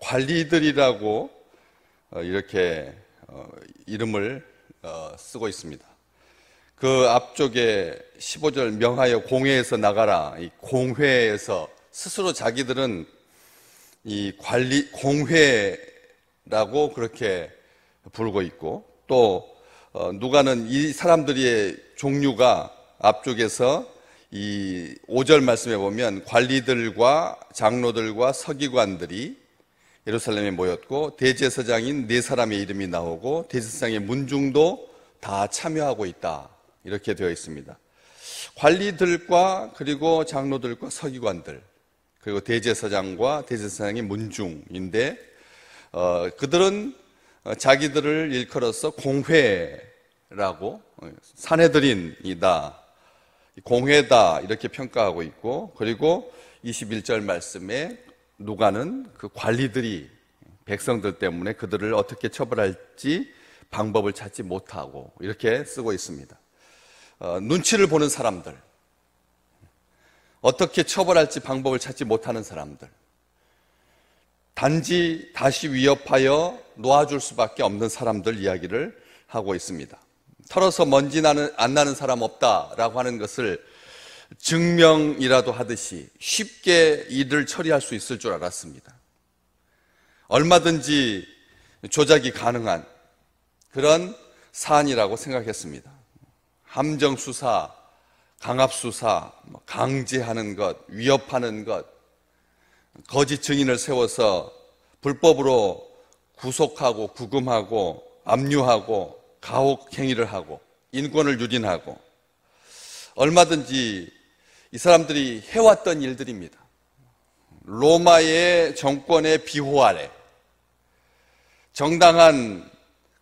관리들이라고 이렇게 이름을 쓰고 있습니다. 그 앞쪽에 15절 명하여 공회에서 나가라. 이 공회에서 스스로 자기들은 이 관리 공회라고 그렇게 부르고 있고, 또 누가는 이 사람들의 종류가 앞쪽에서 이 5절 말씀에 보면 관리들과 장로들과 서기관들이 예루살렘에 모였고 대제사장인 네 사람의 이름이 나오고 대제사장의 문중도 다 참여하고 있다, 이렇게 되어 있습니다. 관리들과 그리고 장로들과 서기관들 그리고 대제사장과 대제사장의 문중인데 그들은 자기들을 일컬어서 공회라고, 산헤드린이다, 공회다 이렇게 평가하고 있고, 그리고 21절 말씀에 누가는 그 관리들이 백성들 때문에 그들을 어떻게 처벌할지 방법을 찾지 못하고 이렇게 쓰고 있습니다. 눈치를 보는 사람들, 어떻게 처벌할지 방법을 찾지 못하는 사람들, 단지 다시 위협하여 놓아줄 수밖에 없는 사람들 이야기를 하고 있습니다. 털어서 먼지 안 나는 사람 없다라고 하는 것을 증명이라도 하듯이 쉽게 일을 처리할 수 있을 줄 알았습니다. 얼마든지 조작이 가능한 그런 사안이라고 생각했습니다. 함정수사, 강압수사, 강제하는 것, 위협하는 것, 거짓 증인을 세워서 불법으로 구속하고 구금하고 압류하고 가혹행위를 하고 인권을 유린하고, 얼마든지 이 사람들이 해왔던 일들입니다. 로마의 정권의 비호 아래 정당한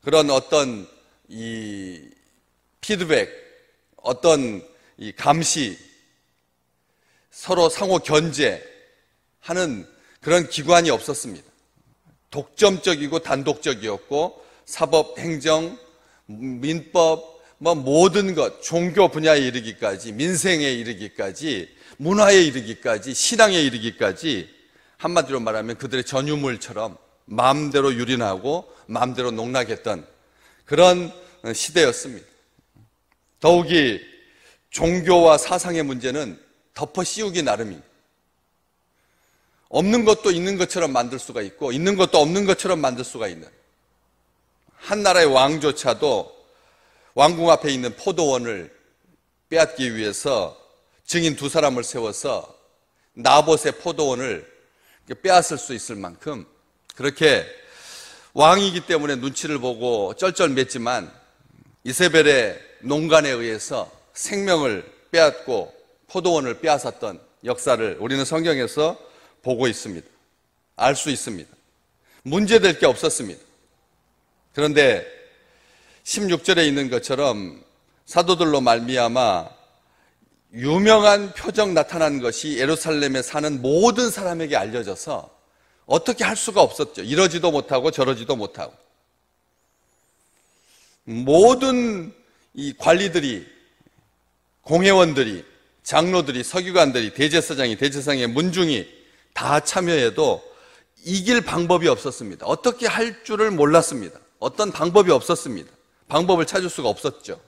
그런 어떤 이 피드백, 어떤 이 감시, 서로 상호 견제하는 그런 기관이 없었습니다. 독점적이고 단독적이었고, 사법, 행정, 민법, 모든 것, 종교 분야에 이르기까지, 민생에 이르기까지, 문화에 이르기까지, 신앙에 이르기까지, 한마디로 말하면 그들의 전유물처럼 마음대로 유린하고 마음대로 농락했던 그런 시대였습니다. 더욱이 종교와 사상의 문제는 덮어 씌우기 나름입니다. 없는 것도 있는 것처럼 만들 수가 있고 있는 것도 없는 것처럼 만들 수가 있는, 한 나라의 왕조차도 왕궁 앞에 있는 포도원을 빼앗기 위해서 증인 두 사람을 세워서 나봇의 포도원을 빼앗을 수 있을 만큼 그렇게 왕이기 때문에 눈치를 보고 쩔쩔맸지만 이세벨의 농간에 의해서 생명을 빼앗고 포도원을 빼앗았던 역사를 우리는 성경에서 보고 있습니다. 알 수 있습니다. 문제될 게 없었습니다. 그런데 16절에 있는 것처럼 사도들로 말미암아 유명한 표적 나타난 것이 예루살렘에 사는 모든 사람에게 알려져서 어떻게 할 수가 없었죠. 이러지도 못하고 저러지도 못하고, 모든 이 관리들이, 공회원들이, 장로들이, 서기관들이, 대제사장이, 대제사장의 문중이 다 참여해도 이길 방법이 없었습니다. 어떻게 할 줄을 몰랐습니다. 어떤 방법이 없었습니다. 방법을 찾을 수가 없었죠.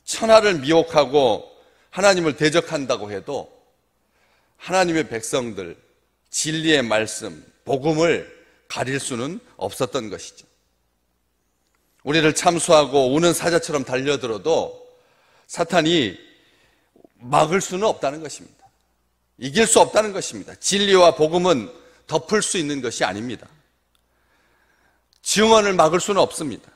천하를 미혹하고 하나님을 대적한다고 해도 하나님의 백성들, 진리의 말씀, 복음을 가릴 수는 없었던 것이죠. 우리를 참수하고 우는 사자처럼 달려들어도 사탄이 막을 수는 없다는 것입니다. 이길 수 없다는 것입니다. 진리와 복음은 덮을 수 있는 것이 아닙니다. 증언을 막을 수는 없습니다.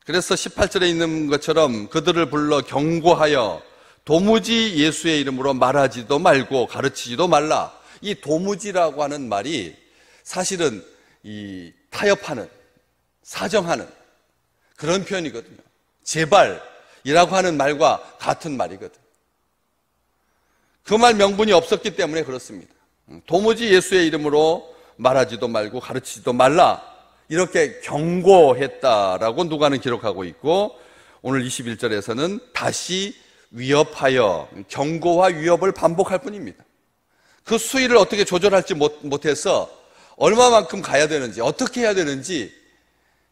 그래서 18절에 있는 것처럼 그들을 불러 경고하여 도무지 예수의 이름으로 말하지도 말고 가르치지도 말라. 이 도무지라고 하는 말이 사실은 이 타협하는, 사정하는 그런 표현이거든요. 제발이라고 하는 말과 같은 말이거든요. 그 말 명분이 없었기 때문에 그렇습니다. 도무지 예수의 이름으로 말하지도 말고 가르치지도 말라, 이렇게 경고했다라고 누가는 기록하고 있고, 오늘 21절에서는 다시 위협하여, 경고와 위협을 반복할 뿐입니다. 그 수위를 어떻게 조절할지 못해서 얼마만큼 가야 되는지, 어떻게 해야 되는지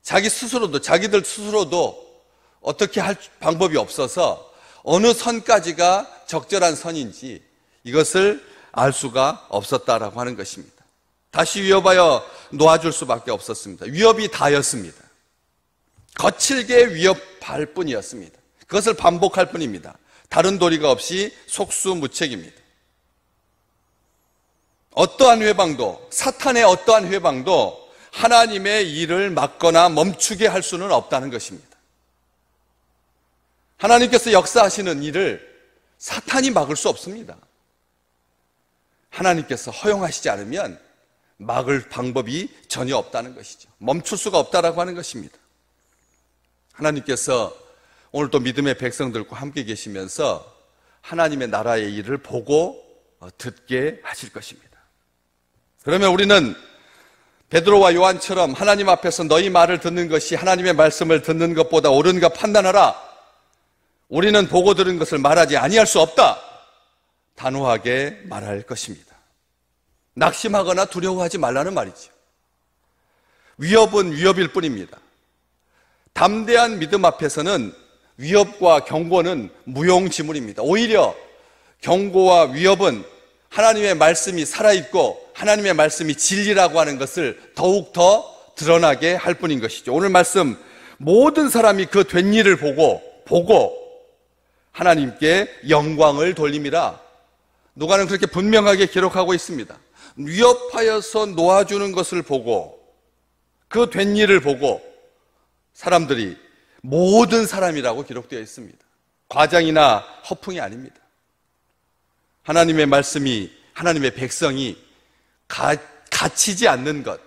자기들 스스로도 어떻게 할 방법이 없어서 어느 선까지가 적절한 선인지 이것을 알 수가 없었다라고 하는 것입니다. 다시 위협하여 놓아줄 수밖에 없었습니다. 위협이 다였습니다. 거칠게 위협할 뿐이었습니다. 그것을 반복할 뿐입니다. 다른 도리가 없이 속수무책입니다. 어떠한 회방도, 사탄의 어떠한 회방도 하나님의 일을 막거나 멈추게 할 수는 없다는 것입니다. 하나님께서 역사하시는 일을 사탄이 막을 수 없습니다. 하나님께서 허용하시지 않으면 막을 방법이 전혀 없다는 것이죠. 멈출 수가 없다라고 하는 것입니다. 하나님께서 오늘 또 믿음의 백성들과 함께 계시면서 하나님의 나라의 일을 보고 듣게 하실 것입니다. 그러면 우리는 베드로와 요한처럼 하나님 앞에서 너희 말을 듣는 것이 하나님의 말씀을 듣는 것보다 옳은가 판단하라. 우리는 보고 들은 것을 말하지 아니할 수 없다. 단호하게 말할 것입니다. 낙심하거나 두려워하지 말라는 말이죠. 위협은 위협일 뿐입니다. 담대한 믿음 앞에서는 위협과 경고는 무용지물입니다. 오히려 경고와 위협은 하나님의 말씀이 살아있고 하나님의 말씀이 진리라고 하는 것을 더욱 더 드러나게 할 뿐인 것이죠. 오늘 말씀 모든 사람이 그 된 일을 보고 하나님께 영광을 돌림이라. 누가는 그렇게 분명하게 기록하고 있습니다. 위협하여서 놓아주는 것을 보고 그 된 일을 보고 사람들이 모든 사람이라고 기록되어 있습니다. 과장이나 허풍이 아닙니다. 하나님의 말씀이, 하나님의 백성이 갇히지 않는 것,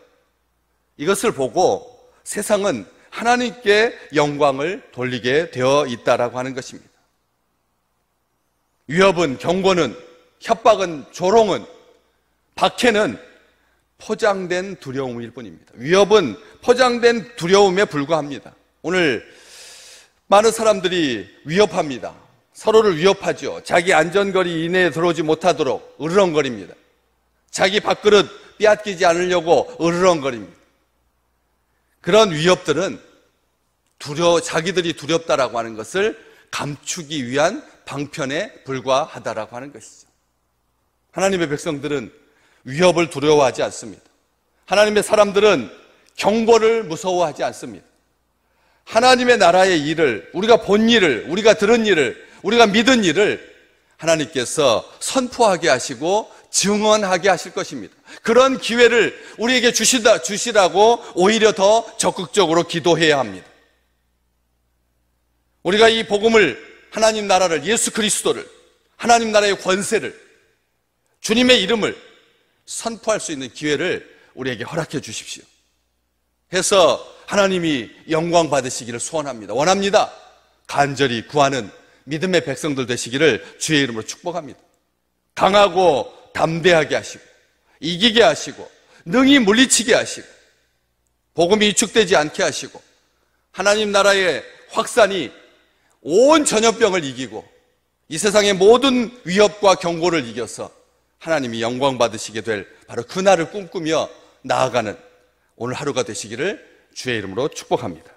이것을 보고 세상은 하나님께 영광을 돌리게 되어 있다라고 하는 것입니다. 위협은, 경고는, 협박은, 조롱은, 박해는 포장된 두려움일 뿐입니다. 위협은 포장된 두려움에 불과합니다. 오늘 많은 사람들이 위협합니다. 서로를 위협하죠. 자기 안전거리 이내에 들어오지 못하도록 으르렁거립니다. 자기 밥그릇 빼앗기지 않으려고 으르렁거립니다. 그런 위협들은 자기들이 두렵다라고 하는 것을 감추기 위한 방편에 불과하다라고 하는 것이죠. 하나님의 백성들은 위협을 두려워하지 않습니다. 하나님의 사람들은 경고를 무서워하지 않습니다. 하나님의 나라의 일을, 우리가 본 일을, 우리가 들은 일을, 우리가 믿은 일을 하나님께서 선포하게 하시고 증언하게 하실 것입니다. 그런 기회를 우리에게 주시라고 오히려 더 적극적으로 기도해야 합니다. 우리가 이 복음을, 하나님 나라를, 예수 그리스도를, 하나님 나라의 권세를, 주님의 이름을 선포할 수 있는 기회를 우리에게 허락해 주십시오. 해서 하나님이 영광 받으시기를 소원합니다. 원합니다. 간절히 구하는 믿음의 백성들 되시기를 주의 이름으로 축복합니다. 강하고 담대하게 하시고 이기게 하시고 능히 물리치게 하시고 복음이 위축되지 않게 하시고 하나님 나라의 확산이 온 전염병을 이기고 이 세상의 모든 위협과 경고를 이겨서 하나님이 영광 받으시게 될 바로 그날을 꿈꾸며 나아가는 오늘 하루가 되시기를 주의 이름으로 축복합니다.